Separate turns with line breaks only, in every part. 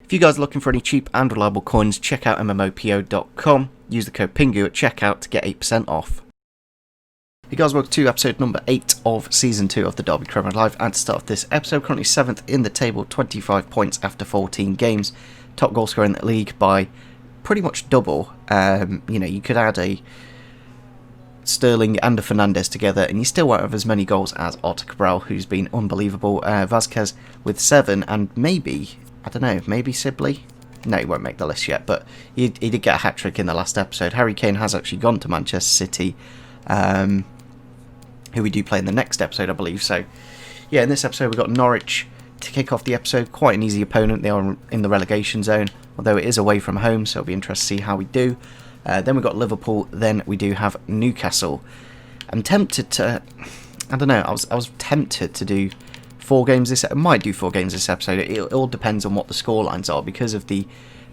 If you guys are looking for any cheap and reliable coins, check out MMOPO.com. Use the code PINGU at checkout to get 8% off. Hey guys, welcome to episode number 8 of season 2 of the Derby Premier Live. And to start off this episode, currently 7th in the table, 25 points after 14 games. Top goal scorer in the league by pretty much double. You could add a Sterling and a Fernandes together and you still won't have as many goals as Artur Cabral, who's been unbelievable. Vazquez with 7 and maybe Sibley? No, he won't make the list yet, but he did get a hat-trick in the last episode. Harry Kane has actually gone to Manchester City, who we do play in the next episode, I believe. So, yeah, in this episode we've got Norwich to kick off the episode. Quite an easy opponent. They are in the relegation zone, although it is away from home, so it'll be interesting to see how we do. Then we've got Liverpool, then we do have Newcastle. I'm tempted to... I don't know, I was tempted to do 4 games this... I might do 4 games this episode. It all depends on what the scorelines are, because of the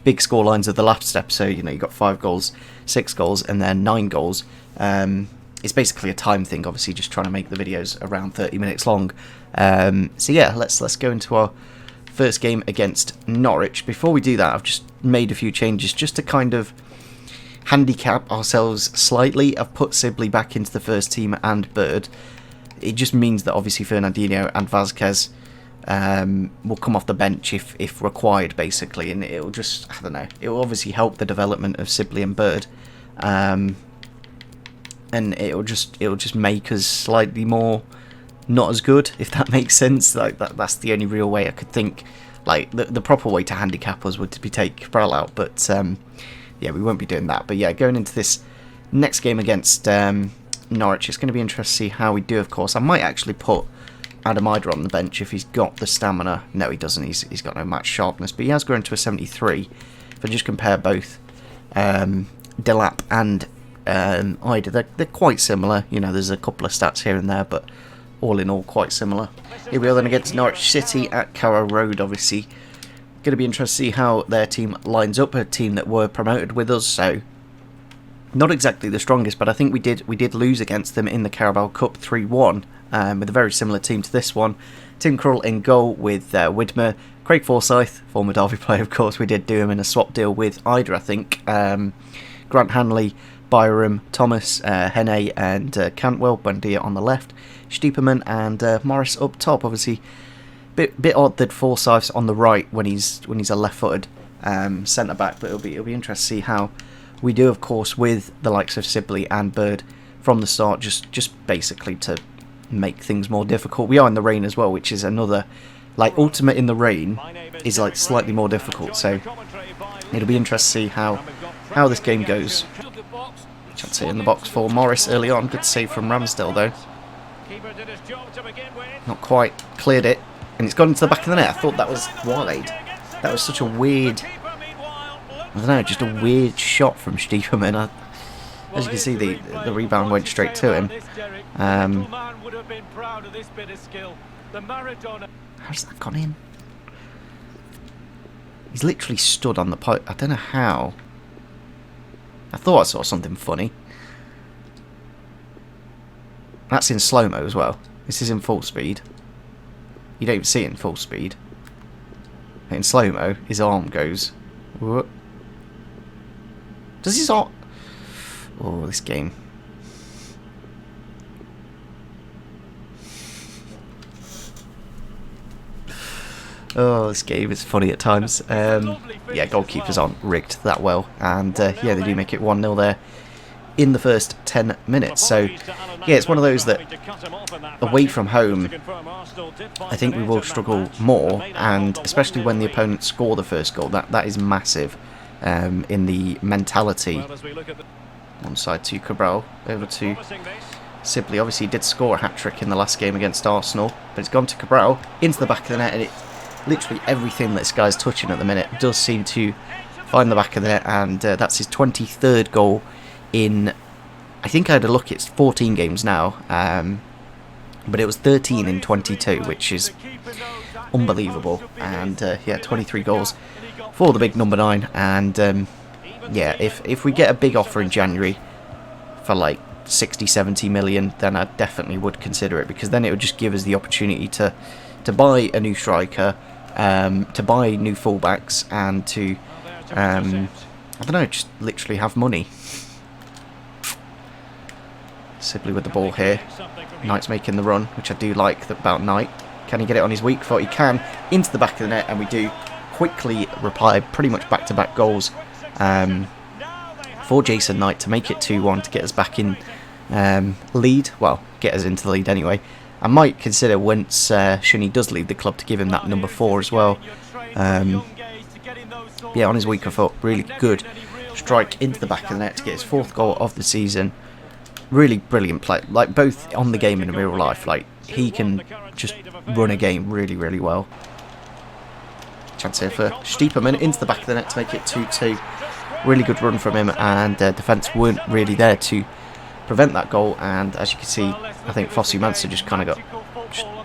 big scorelines of the last episode. You know, you got 5 goals, 6 goals, and then 9 goals. It's basically a time thing, obviously, just trying to make the videos around 30 minutes long. So yeah, let's go into our first game against Norwich. Before we do that, I've just made a few changes just to kind of handicap ourselves slightly. I've put Sibley back into the first team and Bird. It just means that obviously Fernandinho and Vazquez will come off the bench if required, basically, and it'll just, I don't know, it will obviously help the development of Sibley and Bird, and it'll just make us slightly more not as good, if that makes sense. Like that's the only real way I could think. Like the proper way to handicap us would to be take Cabral out, but yeah, we won't be doing that. But yeah, going into this next game against Norwich, it's going to be interesting to see how we do, of course. I might actually put Adam Ider on the bench if he's got the stamina. No, he doesn't. He's got no match sharpness, but he has grown to a 73. If I just compare both Delap and Ider, they're quite similar. You know, there's a couple of stats here and there, but all in all, quite similar. Here we are then against Norwich City at Carrow Road, obviously. Going to be interesting to see how their team lines up, a team that were promoted with us, so not exactly the strongest, but I think we did lose against them in the Carabao Cup 3-1, with a very similar team to this one. Tim Krul in goal with Widmer, Craig Forsyth, former Derby player, of course. We did do him in a swap deal with Ider, I think. Grant Hanley, Byram, Thomas, Hene and Cantwell, Buendia on the left, Stiepermann and Morris up top. Obviously, bit odd that Forsyth's on the right when he's a left-footed centre back, but it'll be interesting to see how we do, of course, with the likes of Sibley and Bird from the start, just basically to make things more difficult. We are in the rain as well, which is another, like, Ultimate in the rain is like slightly more difficult, so it'll be interesting to see how this game goes. Chance it in the box for Morris early on. Good save from Ramsdale though. Not quite cleared it, and it's gone into the back of the net. I thought that was wide. That was such a weird, I don't know, just a weird shot from Stiepermann. As you can see, the rebound went straight to him. How's that gone in? He's literally stood on the pipe. I don't know how. I thought I saw something funny. That's in slow-mo as well. This is in full speed. You don't even see it in full speed. In slow-mo, his arm goes... Whoop. Does his arm... Oh, this game. Oh, this game is funny at times. Yeah, goalkeepers aren't rigged that well. And yeah, they do make it 1-0 there in the first 10 minutes. So, yeah, it's one of those that away from home, I think we will struggle more. And especially when the opponents score the first goal, that is massive in the mentality. One side to Cabral, over to Sibley. Obviously, he did score a hat-trick in the last game against Arsenal, but it's gone to Cabral, into the back of the net, and it literally everything that this guy's touching at the minute does seem to find the back of the net, and that's his 23rd goal in, I think I had a look, it's 14 games now, but it was 13 in 22, which is unbelievable. And yeah, 23 goals for the big number 9, and yeah, if we get a big offer in January for like 60-70 million, then I definitely would consider it, because then it would just give us the opportunity to buy a new striker, to buy new fullbacks and to, I don't know, just literally have money. Sibley with the ball here. Knight's making the run, which I do like about Knight. Can he get it on his weak foot? He can. Into the back of the net, and we do quickly reply pretty much back-to-back goals for Jason Knight to make it 2-1 to get us back in lead. Well, get us into the lead anyway. I might consider once Shuni does leave the club to give him that number 4 as well. Yeah, on his weaker foot, really good strike into the back of the net to get his 4th goal of the season. Really brilliant play, like both on the game and in real life. Like, he can just run a game really, really well. Chance here for Stiepermann into the back of the net to make it 2-2. Really good run from him, and defence weren't really there to prevent that goal. And as you can see, I think Fosu Mensah just kind of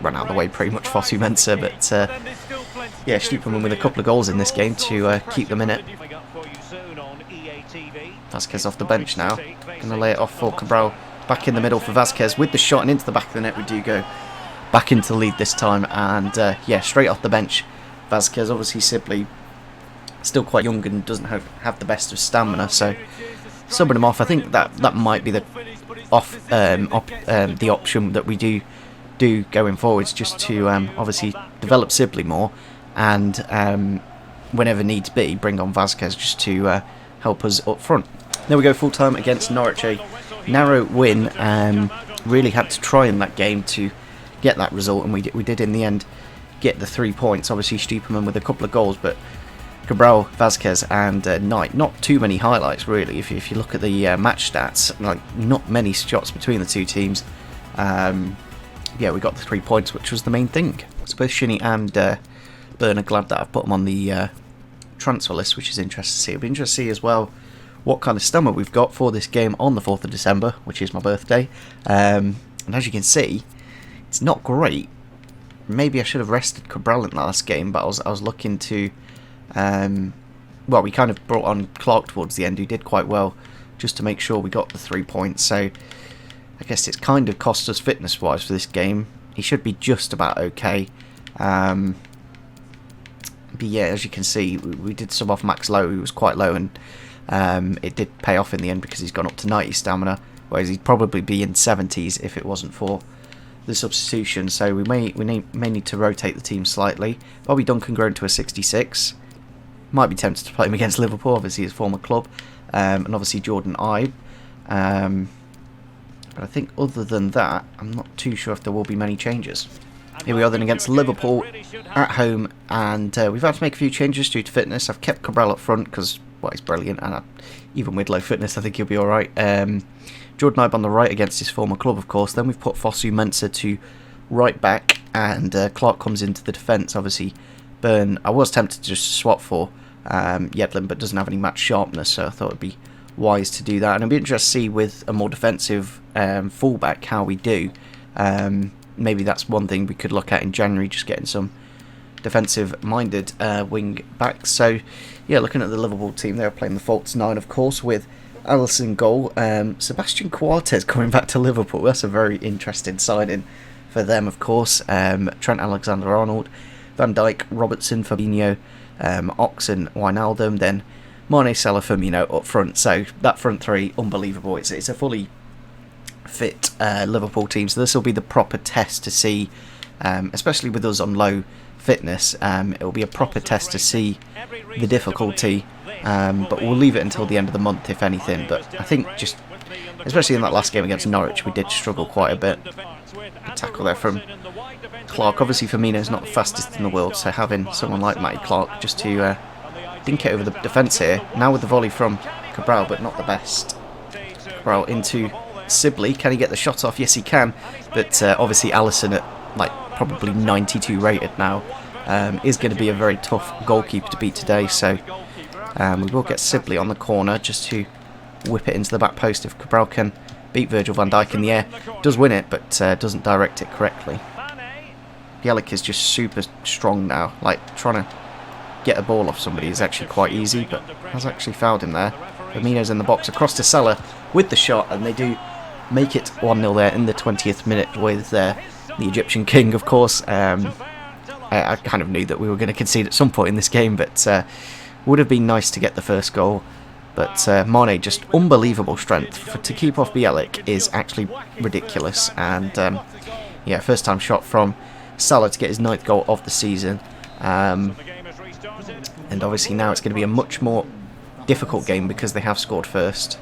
ran out of the way, pretty much, Fosu Mensah. But yeah, Stiepermann with a couple of goals in this game to keep them in it. Vasquez off the bench now. Going to lay it off for Cabral. Back in the middle for Vasquez with the shot, and into the back of the net we do go. Back into the lead this time, and yeah, straight off the bench. Vasquez, obviously Sibley, still quite young and doesn't have the best of stamina, so subbing him off. I think that might be the the option that we do going forwards, just to obviously develop Sibley more, and whenever needs be, bring on Vasquez just to help us up front. There we go, full time against Norwich. A narrow win. Really had to try in that game to get that result, and we did in the end get the 3 points. Obviously Stiepermann with a couple of goals, but Cabral, Vasquez and Knight, not too many highlights really. If you look at the match stats, like, not many shots between the two teams. Yeah, we got the 3 points, which was the main thing. So both Shinny and Byrne are glad that I've put them on the transfer list, which is interesting to see. It'll be interesting to see as well what kind of stomach we've got for this game on the 4th of December, which is my birthday. And as you can see, it's not great. Maybe I should have rested Cabral in the last game, but I was looking to... well, we kind of brought on Clark towards the end, who did quite well, just to make sure we got the 3 points. So I guess it's kind of cost us fitness-wise for this game. He should be just about okay. But yeah, as you can see, we did sub off Max Lowe, who was quite low, and it did pay off in the end because he's gone up to 90 stamina, whereas he'd probably be in 70s if it wasn't for the substitution. So we may need to rotate the team slightly. Bobby Duncan grown to a 66. Might be tempted to play him against Liverpool, obviously his former club, and obviously Jordan Ibe. But I think other than that, I'm not too sure if there will be many changes. Here we are then against Liverpool at home, and we've had to make a few changes due to fitness. I've kept Cabral up front because, well, he's brilliant, and even with low fitness I think he'll be alright. Jordan Ibe on the right against his former club, of course. Then we've put Fosu Mensah to right back, and Clark comes into the defence. Obviously Byrne, I was tempted to just swap for Yedlin, but doesn't have any match sharpness, so I thought it'd be wise to do that. And it'd be interesting to see with a more defensive fullback how we do. Maybe that's one thing we could look at in January, just getting some defensive-minded wing backs. So yeah, looking at the Liverpool team, they're playing the false 9, of course, with Alisson goal. Sebastian Coates coming back to Liverpool. That's a very interesting signing for them, of course. Trent Alexander-Arnold, Van Dijk, Robertson, Fabinho, Oxen, Wijnaldum, then Mane, Salah, Firmino up front. So that front three, unbelievable. It's a fully fit Liverpool team. So this will be the proper test to see, especially with us on low fitness. It will be a proper test to see the difficulty. But we'll leave it until the end of the month, if anything. But I think just, especially in that last game against Norwich, we did struggle quite a bit. Good tackle there from Clark. Obviously Firmino's not the fastest in the world, so having someone like Matty Clark just to dink it over the defence here. Now with the volley from Cabral, but not the best. Cabral into Sibley. Can he get the shot off? Yes, he can. But obviously Alisson at like probably 92 rated now is going to be a very tough goalkeeper to beat today. So we will get Sibley on the corner just to whip it into the back post if Cabral can beat Virgil van Dijk in the air. Does win it, but doesn't direct it correctly. Bielik is just super strong now. Like, trying to get a ball off somebody is actually quite easy, but has actually fouled him there. Firmino's in the box, across to Salah with the shot, and they do make it 1-0 there in the 20th minute with the Egyptian king, of course. I kind of knew that we were going to concede at some point in this game, but would have been nice to get the first goal. But Mane, just unbelievable strength. To keep off Bielik is actually ridiculous. And yeah, first time shot from Salah to get his 9th goal of the season. And obviously now it's going to be a much more difficult game because they have scored first.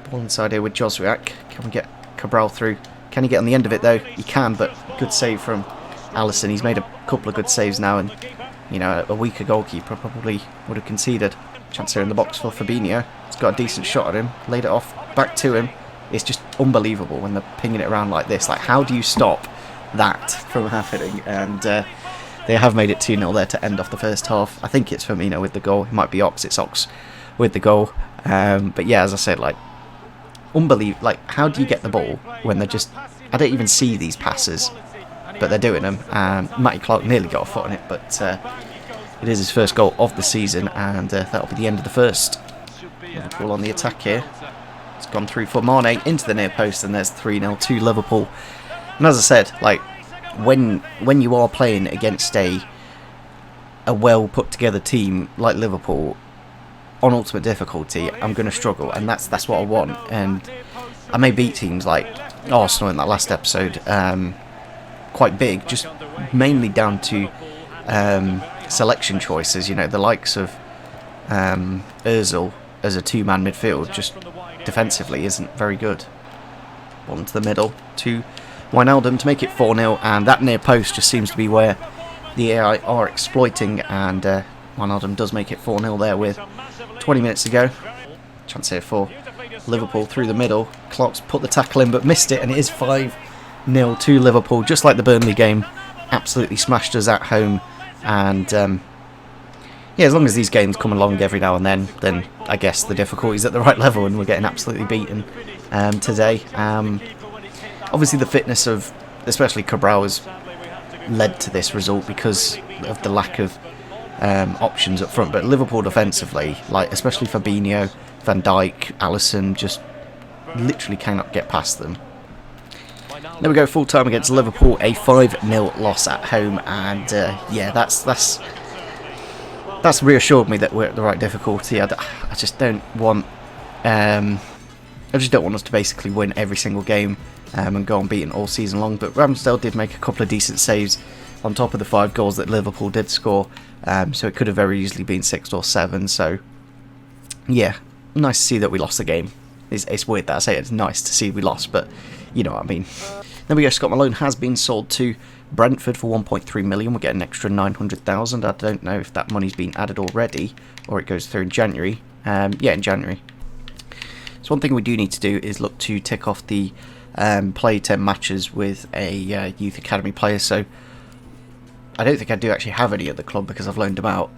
Ball inside here with Joswiak. Can we get Cabral through? Can he get on the end of it though? He can, but good save from Alisson. He's made a couple of good saves now, and you know, a weaker goalkeeper probably would have conceded. Chance here in the box for Fabinho. He's got a decent shot at him. Laid it off back to him. It's just unbelievable when they're pinging it around like this. Like, how do you stop that from happening? And they have made it 2-0 there to end off the first half. I think it's Firmino with the goal. It might be Ox. It's Ox with the goal. But yeah, as I said, like, unbelievable. Like, how do you get the ball when they're just... I don't even see these passes, but they're doing them. Matty Clark nearly got a foot on it, but it is his first goal of the season, and that'll be the end of the first. Liverpool on the attack here. It's gone through for Mane into the near post, and there's 3-0 to Liverpool. And as I said, like, when you are playing against a well put together team like Liverpool on ultimate difficulty, I'm going to struggle, and that's what I want. And I may beat teams like Arsenal in that last episode quite big, just mainly down to selection choices. You know, the likes of Ozil as a two-man midfield just defensively isn't very good. Ball into the middle to Wijnaldum to make it 4-0, and that near post just seems to be where the AI are exploiting, and Wijnaldum does make it 4-0 there with 20 minutes to go. Chance here for Liverpool through the middle. Clark's put the tackle in but missed it, and it is 5-0 to Liverpool, just like the Burnley game. Absolutely smashed us at home. And yeah, as long as these games come along every now and then I guess the difficulty's at the right level, and we're getting absolutely beaten today. Obviously the fitness of especially Cabral has led to this result because of the lack of options up front, but Liverpool defensively, like especially Fabinho, Van Dijk, Alisson, just literally cannot get past them. There we go, full time against Liverpool, a 5-0 loss at home, and yeah, that's reassured me that we're at the right difficulty. I just don't want us to basically win every single game and go unbeaten all season long. But Ramsdale did make a couple of decent saves on top of the 5 goals that Liverpool did score, so it could have very easily been 6 or 7. So yeah, nice to see that we lost the game. It's weird that I say it's nice to see we lost, but you know what I mean. There we go, Scott Malone has been sold to Brentford for 1.3 million. We'll get an extra 900,000. I don't know if that money's been added already or it goes through in January. Yeah, in January. So one thing we do need to do is look to tick off the play 10 matches with a youth academy player. So I don't think I do actually have any at the club because I've loaned them out.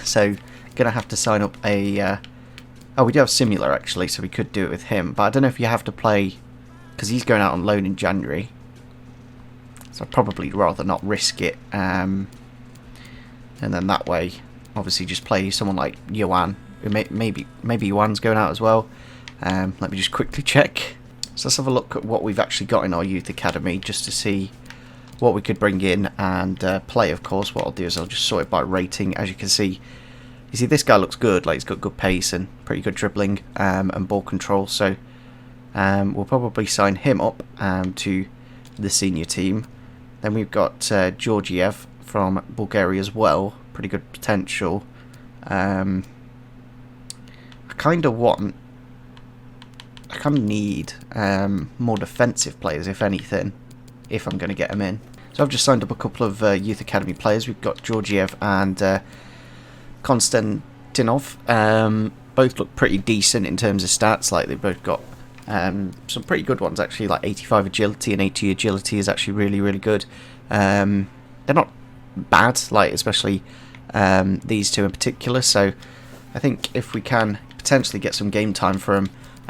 So gonna have to sign up a... oh, we do have Simula actually, so we could do it with him. But I don't know if you have to play... because he's going out on loan in January, so I'd probably rather not risk it, and then that way obviously just play someone like Yohan. Maybe Yohan's going out as well. Let me just quickly check. So let's have a look at what we've actually got in our youth academy just to see what we could bring in and play. Of course, what I'll do is I'll just sort it by rating. As you can see, this guy looks good, like he's got good pace and pretty good dribbling and ball control, so we'll probably sign him up to the senior team. Then we've got Georgiev from Bulgaria as well. Pretty good potential. I kind of need more defensive players, if anything, if I'm going to get them in. So I've just signed up a couple of youth academy players. We've got Georgiev and Konstantinov. Both look pretty decent in terms of stats. Like, they've both got some pretty good ones actually, like 85 agility and 80 agility is actually really, really good. They're not bad, like especially these two in particular, so I think if we can potentially get some game time for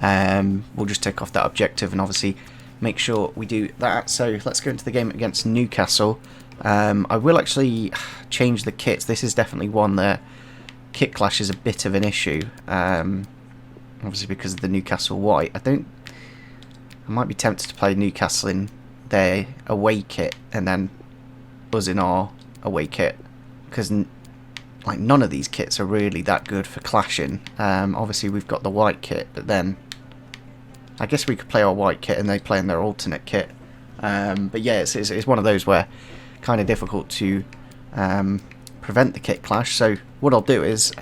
them, we'll just tick off that objective and obviously make sure we do that. So let's go into the game against Newcastle. I will actually change the kits. This is definitely one that kit clash is a bit of an issue. Obviously because of the Newcastle white. I might be tempted to play Newcastle in their away kit and then us in our away kit, because like none of these kits are really that good for clashing. Obviously we've got the white kit, but then I guess we could play our white kit and they play in their alternate kit. But yeah, it's one of those where kind of difficult to prevent the kit clash. So what I'll do is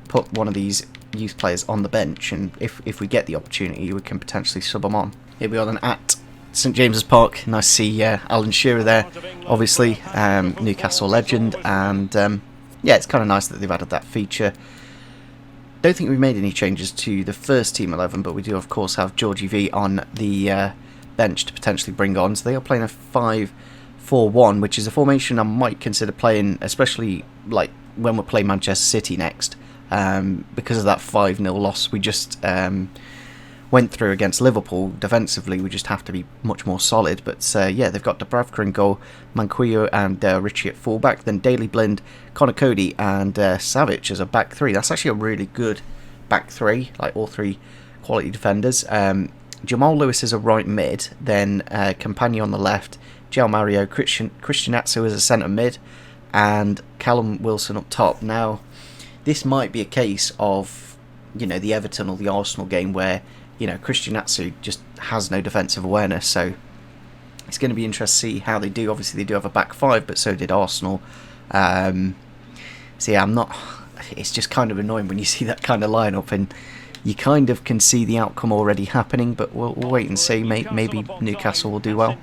put one of these youth players on the bench, and if we get the opportunity, we can potentially sub them on. Here we are then at St James's Park. Nice to see Alan Shearer there, obviously, Newcastle legend, and yeah, it's kind of nice that they've added that feature. Don't think we've made any changes to the first team 11, but we do of course have Georgie V on the bench to potentially bring on. So they are playing a 5-4-1, which is a formation I might consider playing, especially like when we're playing Manchester City next, because of that 5-0 loss we just went through against Liverpool. Defensively, we just have to be much more solid. But yeah, they've got Dubravka in goal, Manquillo and Richie at fullback, then Daley Blind, Connor Cody and Savic as a back three. That's actually a really good back three, like all three quality defenders. Jamal Lewis is a right mid, then Campagna on the left, Gel Mario, Christian Atsu as a centre mid, and Callum Wilson up top. Now, this might be a case of, you know, the Everton or the Arsenal game where, you know, Christian Atsu just has no defensive awareness, so it's going to be interesting to see how they do. Obviously, they do have a back five, but so did Arsenal. So yeah, it's just kind of annoying when you see that kind of lineup, and you kind of can see the outcome already happening, but we'll wait and see. Maybe Newcastle will do well.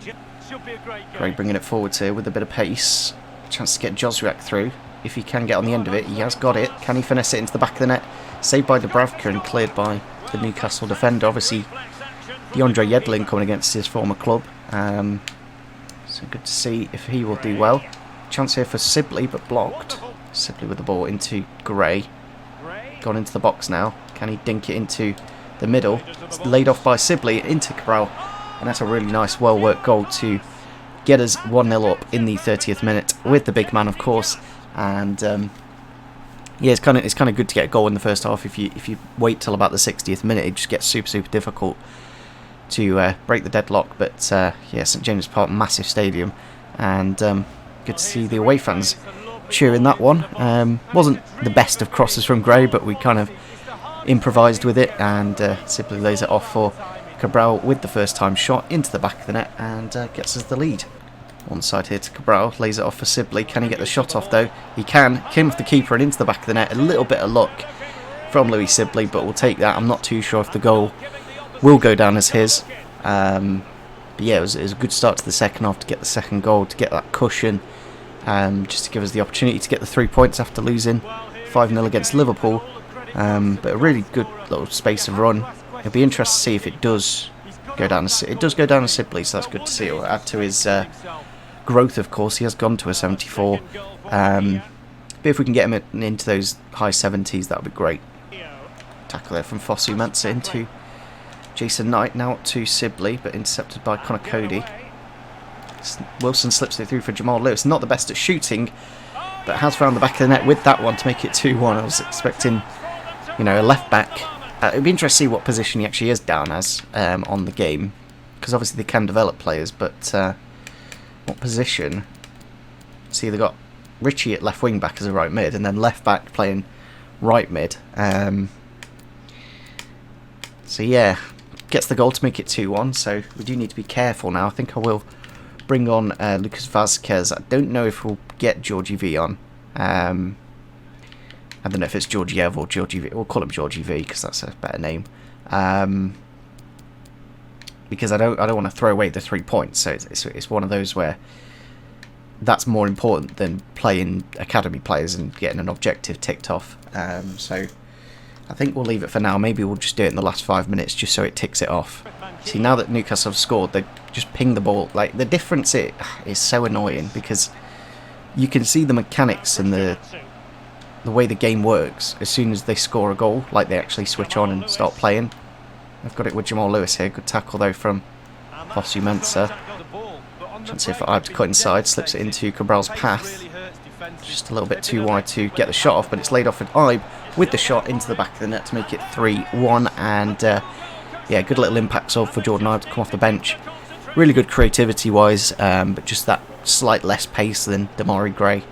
Gray bringing it forwards here with a bit of pace. Chance to get Joswiak through. If he can get on the end of it, he has got it. Can he finesse it into the back of the net? Saved by Dubravka and cleared by the Newcastle defender. Obviously, DeAndre Yedlin coming against his former club. So good to see if he will do well. Chance here for Sibley, but blocked. Sibley with the ball into Gray. Gone into the box now. Can he dink it into the middle? It's laid off by Sibley into Cabral. And that's a really nice, well-worked goal to get us 1-0 up in the 30th minute with the big man, of course. And yeah, it's kind of good to get a goal in the first half. If you wait till about the 60th minute, it just gets super difficult to break the deadlock. But yeah, St James's Park, massive stadium, and good to see the away fans cheering that one. Wasn't the best of crosses from Gray, but we kind of improvised with it, and simply lays it off for Cabral with the first time shot into the back of the net, and gets us the lead. One side here to Cabral, lays it off for Sibley. Can he get the shot off though? He can. Came off the keeper and into the back of the net. A little bit of luck from Louis Sibley, but we'll take that. I'm not too sure if the goal will go down as his. But yeah, it was a good start to the second half to get the second goal, to get that cushion, just to give us the opportunity to get the 3 points after losing 5-0 against Liverpool. But a really good little space of run. It'll be interesting to see if it does go down. It does go down to Sibley, so that's good to see. It'll add to his growth, of course. He has gone to a 74. But if we can get him into those high 70s, that would be great. Tackle there from Fosu Mensah into Jason Knight. Now up to Sibley, but intercepted by Connor Cody. Wilson slips it through for Jamal Lewis. Not the best at shooting, but has found the back of the net with that one to make it 2-1. I was expecting, you know, a left back. It'd be interesting to see what position he actually is down as on the game, because obviously they can develop players, but what position? See, they've got Richie at left wing back as a right mid, and then left back playing right mid. So yeah, gets the goal to make it 2-1, so we do need to be careful now. I think I will bring on Lucas Vazquez. I don't know if we'll get Georgie V on. I don't know if it's Georgiev or Georgie V. We'll call him Georgie V because that's a better name. Because I don't want to throw away the 3 points. So it's one of those where that's more important than playing academy players and getting an objective ticked off. So I think we'll leave it for now. Maybe we'll just do it in the last 5 minutes just so it ticks it off. See, now that Newcastle have scored, they just ping the ball. Like, the difference is so annoying because you can see the mechanics and the way the game works as soon as they score a goal. Like, they actually switch on and start playing. I've got it with Jamal Lewis here. Good tackle though from Fosu Mensah. Chance here for Ibe to cut inside. Slips it into Cabral's path. Just a little bit too wide to get the shot off, but it's laid off with Ibe with the shot into the back of the net to make it 3-1. And yeah, good little impact sub for Jordan Ibe to come off the bench. Really good creativity wise, but just that slight less pace than Damari Gray.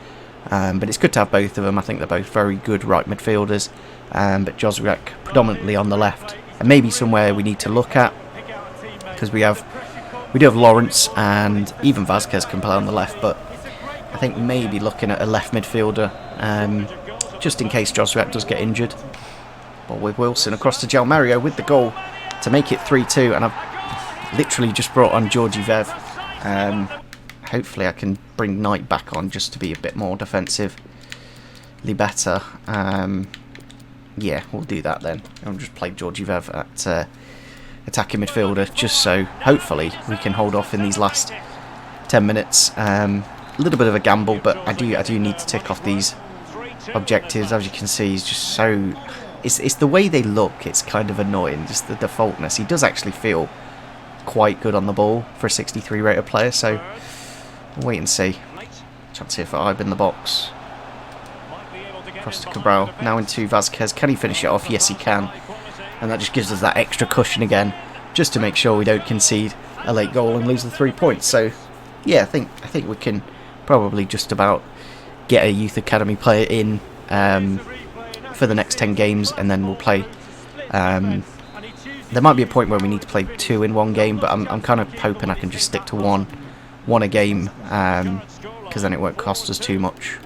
But it's good to have both of them. I think they're both very good right midfielders. But Jozwiak predominantly on the left, and maybe somewhere we need to look at, because we do have Lawrence, and even Vasquez can play on the left. But I think maybe looking at a left midfielder, just in case Jozwiak does get injured. But with Wilson across to João Mario with the goal to make it 3-2, and I've literally just brought on Georgie Vev. Hopefully I can bring Knight back on just to be a bit more defensively better. Yeah, we'll do that then. I'll just play Georgie Vev at attacking midfielder, just so hopefully we can hold off in these last 10 minutes. A little bit of a gamble, but I do need to tick off these objectives. As you can see, he's just so... It's the way they look, it's kind of annoying, just the defaultness. He does actually feel quite good on the ball for a 63 rated player, so we'll wait and see. Chance here for Ibe in the box. Across to Cabral, now into Vasquez. Can he finish it off? Yes, he can. And that just gives us that extra cushion again, just to make sure we don't concede a late goal and lose the 3 points. So, yeah, I think we can probably just about get a youth academy player in for the next 10 games, and then we'll play. There might be a point where we need to play 2 in one game, but I'm kind of hoping I can just stick to one a game, because then it won't cost us too much.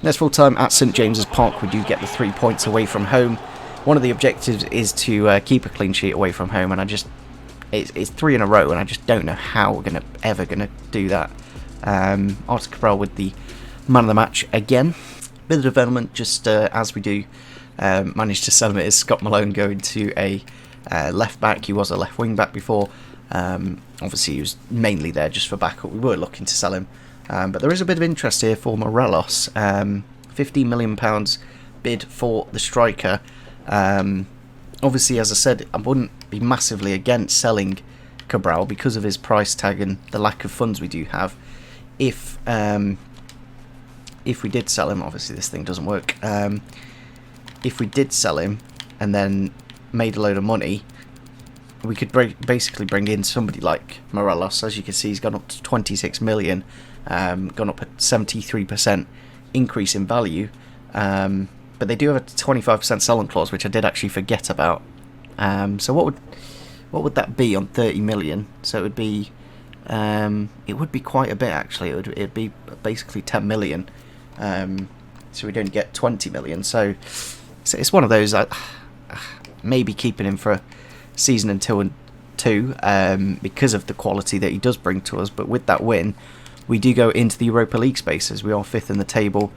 Next full time at St James's Park, we do get the 3 points away from home. One of the objectives is to keep a clean sheet away from home, and it's 3 in a row, and I just don't know how we're ever gonna do that. Arthur Cabral with the man of the match again. Bit of development, just as we do. Managed to sell him. It is Scott Malone going to a left back. He was a left wing back before. Obviously he was mainly there just for backup. We were looking to sell him, but there is a bit of interest here for Morelos. £15 million bid for the striker. Obviously, as I said, I wouldn't be massively against selling Cabral because of his price tag and the lack of funds we do have. If we did sell him, obviously this thing doesn't work. If we did sell him and then made a load of money, we could basically bring in somebody like Morelos. As you can see, he's gone up to 26 million, gone up at 73% increase in value. But they do have a 25% sell-on clause, which I did actually forget about. So what would that be on 30 million? So it would be quite a bit actually. It'd be basically 10 million. So we'd only get 20 million. So it's one of those. Maybe keeping him for a season until 2, because of the quality that he does bring to us. But with that win, we do go into the Europa League spaces. We are 5th in the table,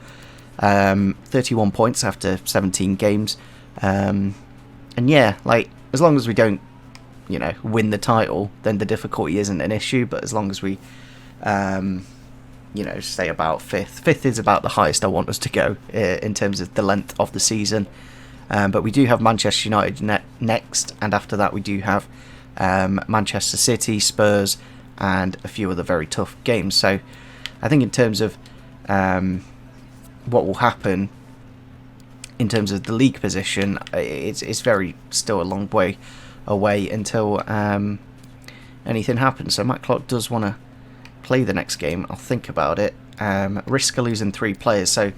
31 points after 17 games. And yeah, like, as long as we don't, win the title, then the difficulty isn't an issue. But as long as we, stay about 5th. 5th is about the highest I want us to go in terms of the length of the season. But we do have Manchester United next, and after that we do have Manchester City, Spurs, and a few other very tough games. So I think in terms of what will happen in terms of the league position, it's very still a long way away until anything happens. So Matt Clark does want to play the next game. I'll think about it. Risk of losing 3 players. So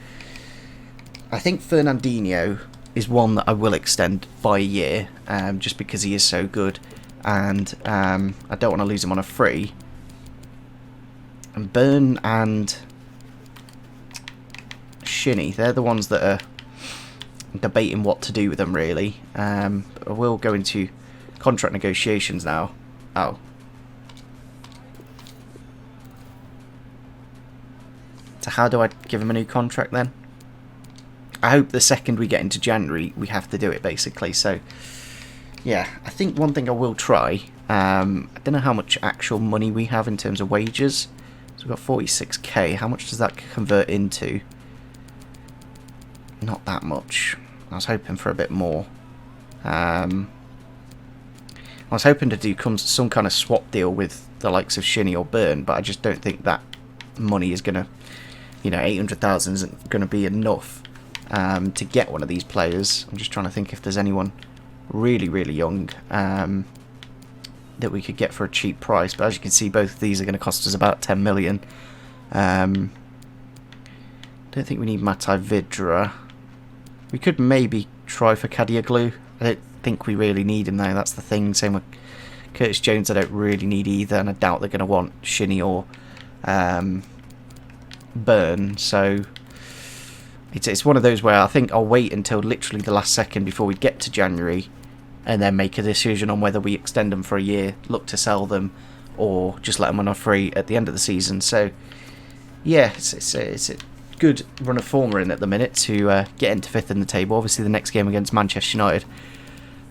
I think Fernandinho is one that I will extend by a year, just because he is so good, and I don't want to lose him on a free. And Byrne and Shinnie, they're the ones that are debating what to do with them, really. I will go into contract negotiations now. Oh. So how do I give him a new contract then? I hope the second we get into January, we have to do it, basically. So, yeah, I think one thing I will try, I don't know how much actual money we have in terms of wages. So we've got 46k. How much does that convert into? Not that much. I was hoping for a bit more. I was hoping to do some kind of swap deal with the likes of Shinnie or Byrne, but I just don't think that money is going to, 800,000 isn't going to be enough to get one of these players. I'm just trying to think if there's anyone really, really young that we could get for a cheap price. But as you can see, both of these are going to cost us about 10 million. Don't think we need Matai Vidra. We could maybe try for Kadioglu. I don't think we really need him though, that's the thing. Same with Curtis Jones, I don't really need either, and I doubt they're going to want Shinnie or Burn, so it's one of those where I think I'll wait until literally the last second before we get to January and then make a decision on whether we extend them for a year, look to sell them, or just let them on a free at the end of the season. So yeah, it's a good run of form we're in at the minute to get into 5th in the table. Obviously the next game against Manchester United,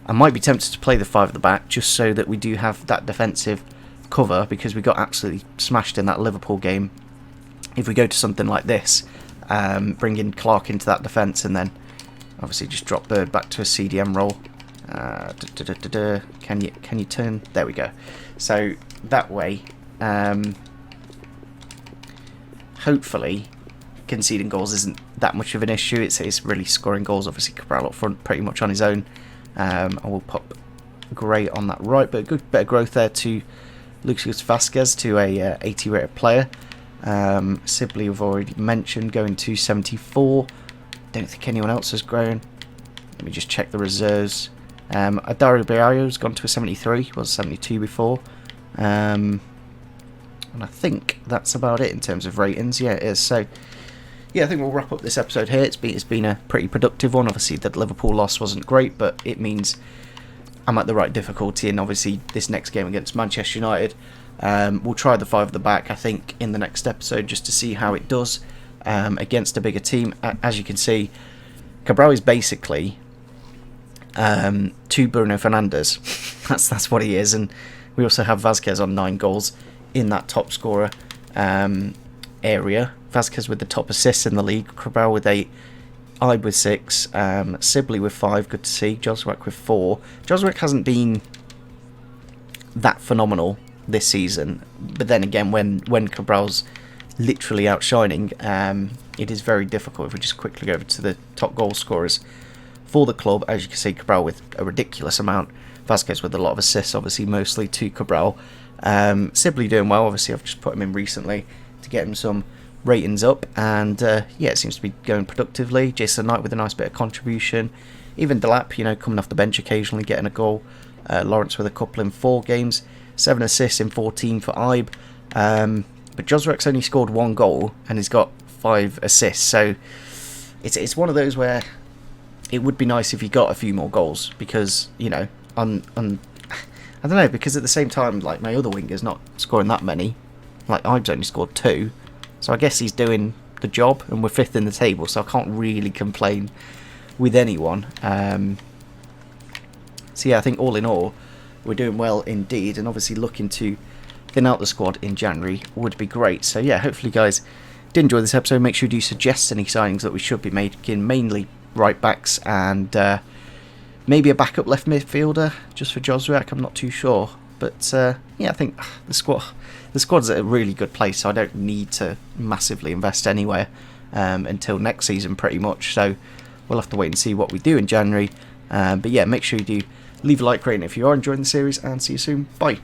I might be tempted to play the 5 at the back just so that we do have that defensive cover, because we got absolutely smashed in that Liverpool game. If we go to something like this, bring in Clark into that defence and then obviously just drop Bird back to a CDM role. Can you turn? There we go. So that way, hopefully conceding goals isn't that much of an issue. It's really scoring goals. Obviously Cabral up front pretty much on his own. I will pop Gray on that right, but a good bit of growth there to Lucas Vasquez, to a 80 rated player. Sibley we've already mentioned, going to 74. Don't think anyone else has grown. Let me just check the reserves. Adario Biayo's gone to a 73, he was 72 before. And I think that's about it in terms of ratings. Yeah, it is. So yeah, I think we'll wrap up this episode here. It's been a pretty productive one. Obviously the Liverpool loss wasn't great, but it means I'm at the right difficulty, and obviously this next game against Manchester United, we'll try the 5 at the back, I think, in the next episode, just to see how it does against a bigger team. As you can see, Cabral is basically 2 Bruno Fernandes. that's what he is, and we also have Vasquez on 9 goals in that top scorer area. Vasquez with the top assists in the league, Cabral with 8, Ibe with 6, Sibley with 5, good to see, Joswick with 4. Joswick hasn't been that phenomenal this season, but then again, when Cabral's literally outshining, it is very difficult. If we just quickly go over to the top goal scorers for the club, as you can see, Cabral with a ridiculous amount, Vasquez with a lot of assists, obviously mostly to Cabral. Sibley doing well, obviously I've just put him in recently to get him some ratings up, and yeah, it seems to be going productively. Jason Knight with a nice bit of contribution, even Delap, coming off the bench occasionally getting a goal. Lawrence with a couple in 4 games, 7 assists in 14 for Ibe, but Joswick's only scored 1 goal and he's got 5 assists, so it's one of those where it would be nice if he got a few more goals, because I don't know, because at the same time, like, my other winger's not scoring that many. Like, Ibe's only scored 2, so I guess he's doing the job, and we're 5th in the table, so I can't really complain with anyone. So yeah, I think all in all, we're doing well indeed, and obviously looking to thin out the squad in January would be great. So yeah, hopefully guys did enjoy this episode. Make sure you do suggest any signings that we should be making, mainly right backs, and maybe a backup left midfielder just for Joswick. I'm not too sure, but yeah, I think the squad's at a really good place, so I don't need to massively invest anywhere until next season pretty much. So we'll have to wait and see what we do in January. But yeah, make sure you do leave a like rating if you are enjoying the series, and see you soon. Bye.